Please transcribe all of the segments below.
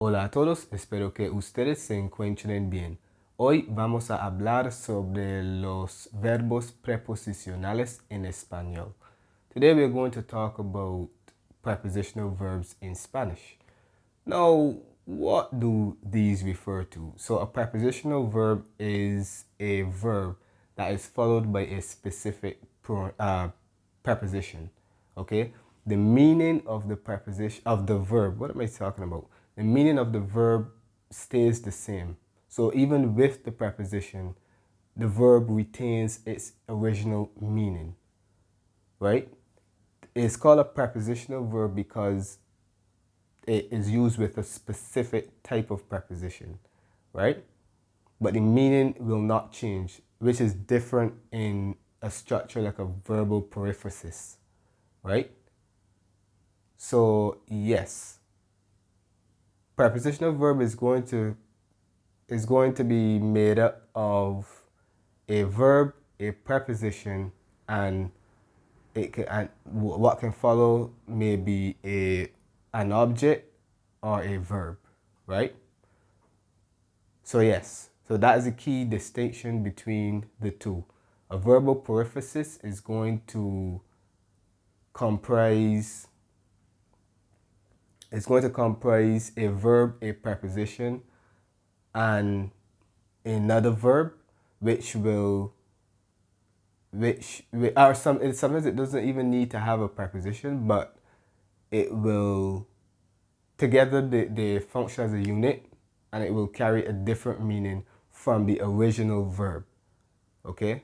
Hola a todos, espero que ustedes se encuentren bien. Hoy vamos a hablar sobre los verbos preposicionales en español. Today we're going to talk about prepositional verbs in Spanish. Now, what do these refer to? So a prepositional verb is a verb that is followed by a specific preposition. Okay? The meaning of the preposition of the verb, what am I talking about? The meaning of the verb stays the same. So even with the preposition, the verb retains its original meaning. Right? It's called a prepositional verb because it is used with a specific type of preposition, right? But the meaning will not change, which is different in a structure like a verbal periphrasis, right? So yes, prepositional verb is going to be made up of a verb, a preposition, and what can follow may be an object or a verb, right? So yes, so that is a key distinction between the two. A verbal periphrasis is going to comprise a verb, a preposition, and another verb, which will or sometimes it doesn't even need to have a preposition, but it will together they function as a unit, and it will carry a different meaning from the original verb. Okay?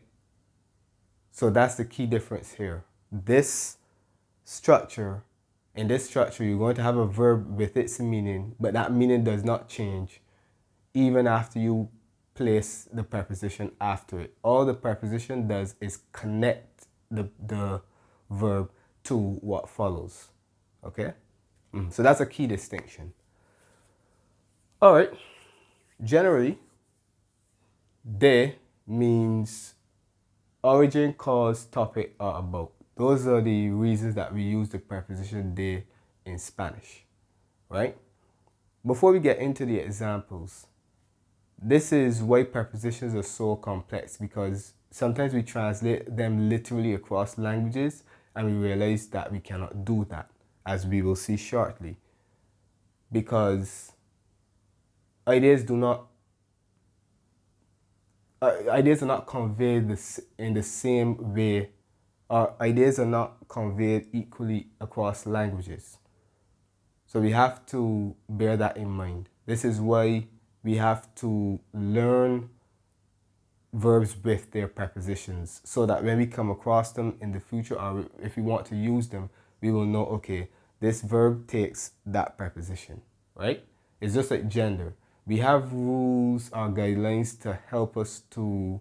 So that's the key difference here. In this structure, you're going to have a verb with its meaning, but that meaning does not change even after you place the preposition after it. All the preposition does is connect the verb to what follows. Okay? So that's a key distinction. All right. Generally, de means origin, cause, topic, or about. Those are the reasons that we use the preposition de in Spanish, right? Before we get into the examples, this is why prepositions are so complex, because sometimes we translate them literally across languages and we realize that we cannot do that, as we will see shortly, because ideas are not conveyed in the same way, or ideas are not conveyed equally across languages. So we have to bear that in mind. This is why we have to learn verbs with their prepositions, so that when we come across them in the future, or if we want to use them, we will know, okay, this verb takes that preposition, right? It's just like gender. We have rules or guidelines to help us to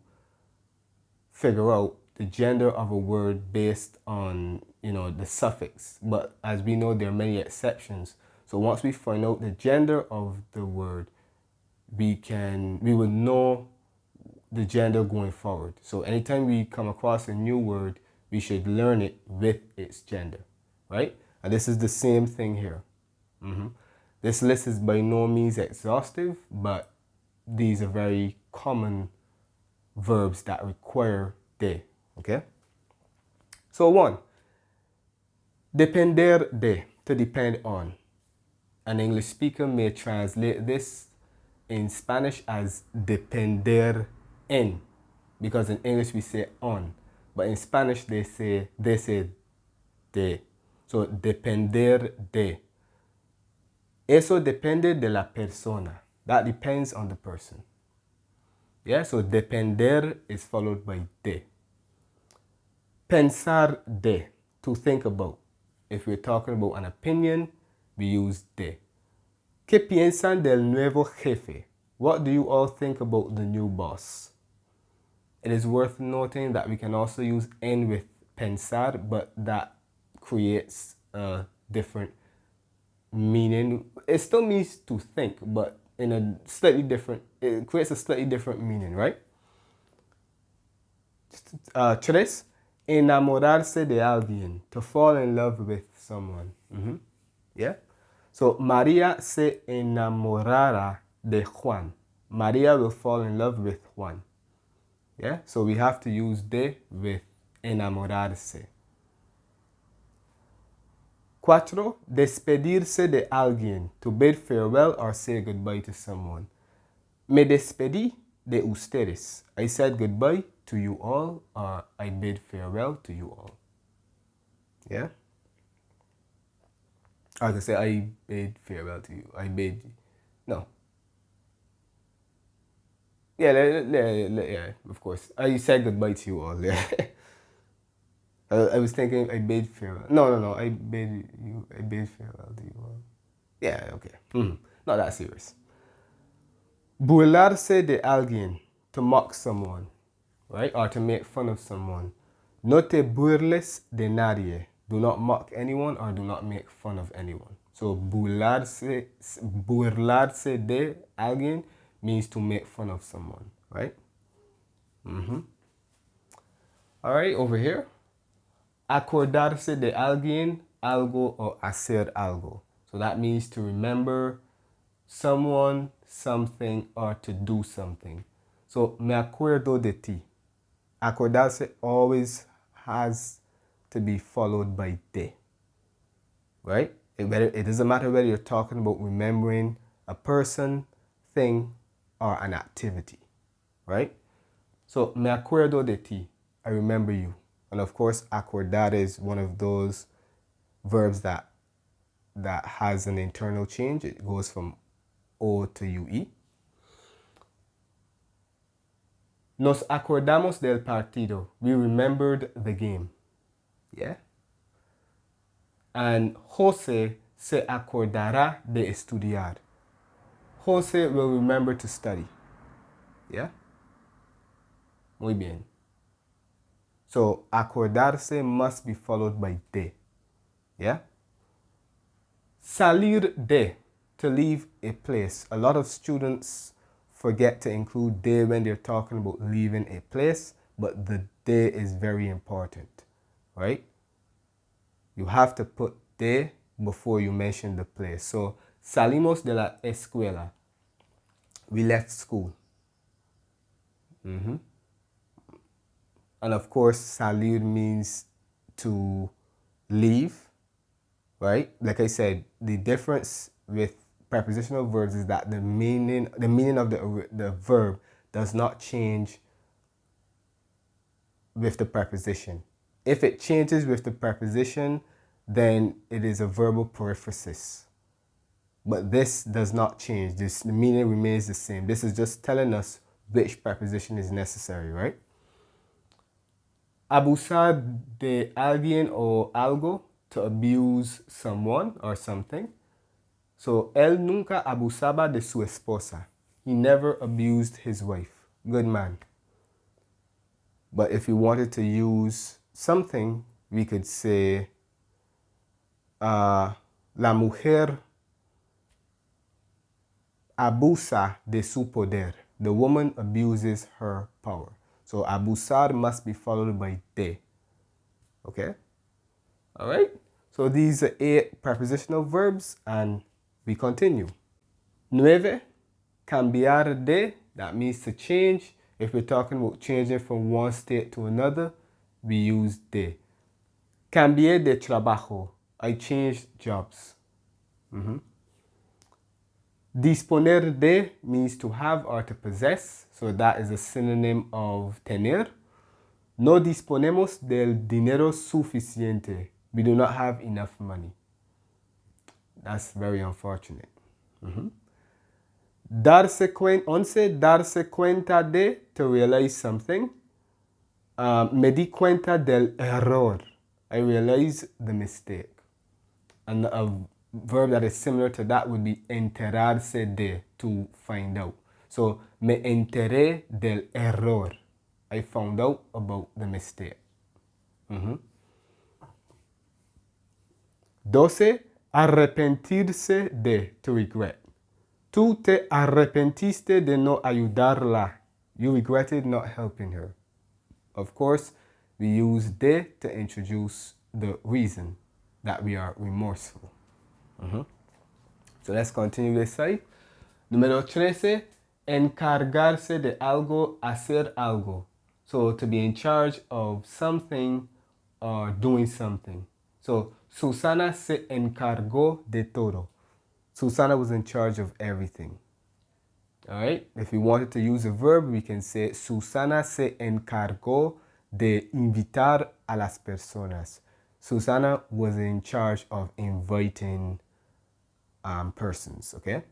figure out the gender of a word based on, the suffix. But as we know, there are many exceptions. So once we find out the gender of the word, we will know the gender going forward. So anytime we come across a new word, we should learn it with its gender, right? And this is the same thing here. This list is by no means exhaustive, but these are very common verbs that require de, okay? So 1, depender de, to depend on. An English speaker may translate this in Spanish as depender en, because in English we say on, but in Spanish they say de. So depender de. Eso depende de la persona. That depends on the person. Yeah, so depender is followed by de. Pensar de, to think about. If we're talking about an opinion, we use de. ¿Qué piensan del nuevo jefe? What do you all think about the new boss? It is worth noting that we can also use en with pensar, but that creates a different meaning. It still means to think, but in a slightly different, it creates a slightly different meaning, right? 3, enamorarse de alguien, to fall in love with someone. Yeah? So, María se enamorará de Juan. María will fall in love with Juan. Yeah? So we have to use de with enamorarse. 4. Despedirse de alguien. To bid farewell or say goodbye to someone. Me despedí de ustedes. I said goodbye to you all, or I bid farewell to you all. Yeah? I can say I bid farewell to you. I bid... No. Yeah, of course. I said goodbye to you all. Yeah. I was thinking I bid farewell. No. I bid farewell to you all. Yeah, okay. Not that serious. Burlarse de alguien. To mock someone. Right? Or to make fun of someone. No te burles de nadie. Do not mock anyone or do not make fun of anyone. So burlarse de alguien means to make fun of someone. Right? Alright, over here. Acordarse de alguien, algo, or hacer algo. So that means to remember someone, something, or to do something. So, me acuerdo de ti. Acordarse always has to be followed by de. Right? It doesn't matter whether you're talking about remembering a person, thing, or an activity. Right? So, me acuerdo de ti. I remember you. And of course, acordar is one of those verbs that has an internal change. It goes from O to UE. Nos acordamos del partido. We remembered the game. Yeah? And Jose se acordará de estudiar. Jose will remember to study. Yeah? Muy bien. So, acordarse must be followed by de. Yeah? Salir de, to leave a place. A lot of students forget to include de when they're talking about leaving a place, but the de is very important, right? You have to put de before you mention the place. So, salimos de la escuela. We left school. And of course, salir means to leave, right? Like I said, the difference with prepositional verbs is that the meaning of the verb does not change with the preposition. If it changes with the preposition, then it is a verbal periphrasis. But this does not change. The meaning remains the same. This is just telling us which preposition is necessary, right? Abusar de alguien o algo, to abuse someone or something. So, él nunca abusaba de su esposa. He never abused his wife. Good man. But if we wanted to use something, we could say, la mujer abusa de su poder. The woman abuses her power. So, abusar must be followed by de. Okay? All right? So, these are 8 prepositional verbs, and we continue. 9. Cambiar de, that means to change. If we're talking about changing from one state to another, we use de. Cambié de trabajo. I changed jobs. Disponer de means to have or to possess. So that is a synonym of tener. No disponemos del dinero suficiente. We do not have enough money. That's very unfortunate. Darse cuenta de, to realize something. Me di cuenta del error. I realized the mistake. And a verb that is similar to that would be enterarse de, to find out. So, me enteré del error. I found out about the mistake. 12. Arrepentirse de, to regret. Tú te arrepentiste de no ayudarla. You regretted not helping her. Of course, we use de to introduce the reason that we are remorseful. So let's continue this side. Número 13, encargarse de algo, hacer algo. So to be in charge of something or doing something. So Susana se encargó de todo. Susana was in charge of everything. All right. If we wanted to use a verb, we can say Susana se encargó de invitar a las personas. Susana was in charge of inviting persons. Okay.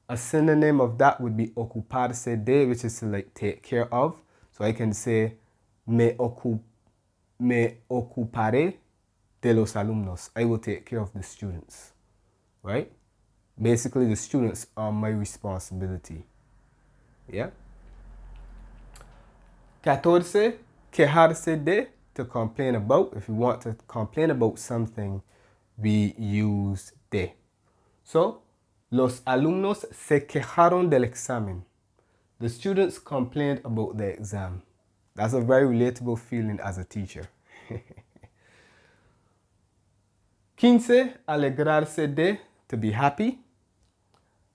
A synonym of that would be ocuparse de, which is to like take care of. So I can say me ocuparé de los alumnos. I will take care of the students. Right? Basically, the students are my responsibility. Yeah? 14, quejarse de, to complain about. If we want to complain about something, we use de. So, los alumnos se quejaron del examen. The students complained about the exam. That's a very relatable feeling as a teacher. 15, alegrarse de, to be happy.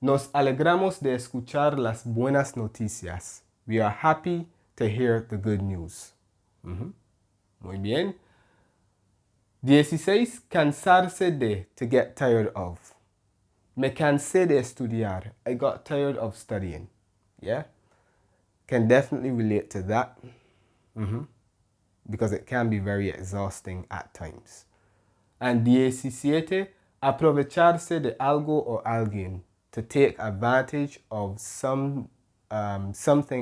Nos alegramos de escuchar las buenas noticias. We are happy to hear the good news. Muy bien. 16, cansarse de, to get tired of. Me cansé de estudiar. I got tired of studying. Yeah? Can definitely relate to that. Because it can be very exhausting at times. And 17, aprovecharse de algo o alguien, to take advantage of something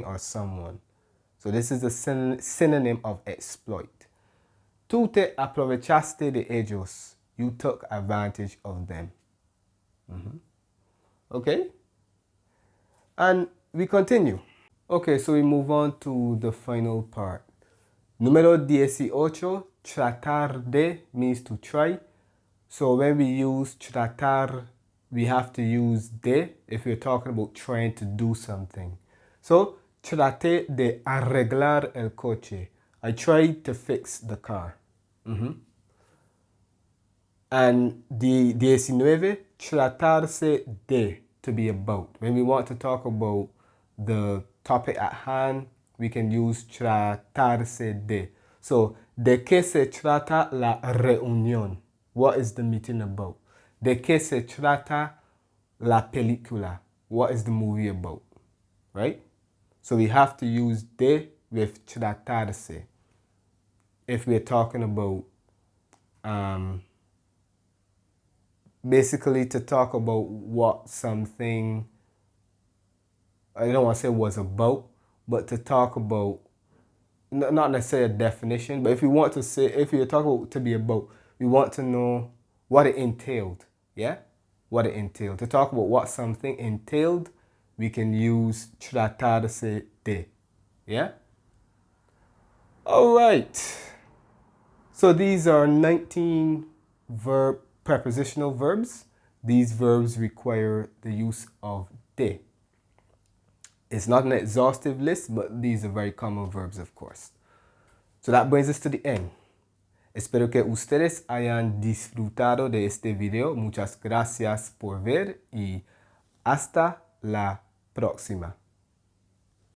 or someone. So this is a synonym of exploit. Tú te aprovechaste de ellos. You took advantage of them. Okay? And we continue. Okay, so we move on to the final part. Número 18, tratar de means to try. So when we use tratar, we have to use de if we're talking about trying to do something. So, traté de arreglar el coche. I tried to fix the car. And the 19, tratarse de, to be about. When we want to talk about the topic at hand, we can use tratarse de. So, ¿de qué se trata la reunión? What is the meeting about? ¿De qué se trata la película? What is the movie about? Right? So we have to use de with tratarse if we're talking about basically to talk about what something, I don't want to say was about, but to talk about, not necessarily a definition, but if we want to say, if you're talking about to be about, we want to know what it entailed. Yeah? What it entailed. To talk about what something entailed, we can use tratarse de. Yeah? All right. So these are 19 prepositional verbs. These verbs require the use of de. It's not an exhaustive list, but these are very common verbs, of course. So that brings us to the end. Espero que ustedes hayan disfrutado de este video. Muchas gracias por ver y hasta la próxima.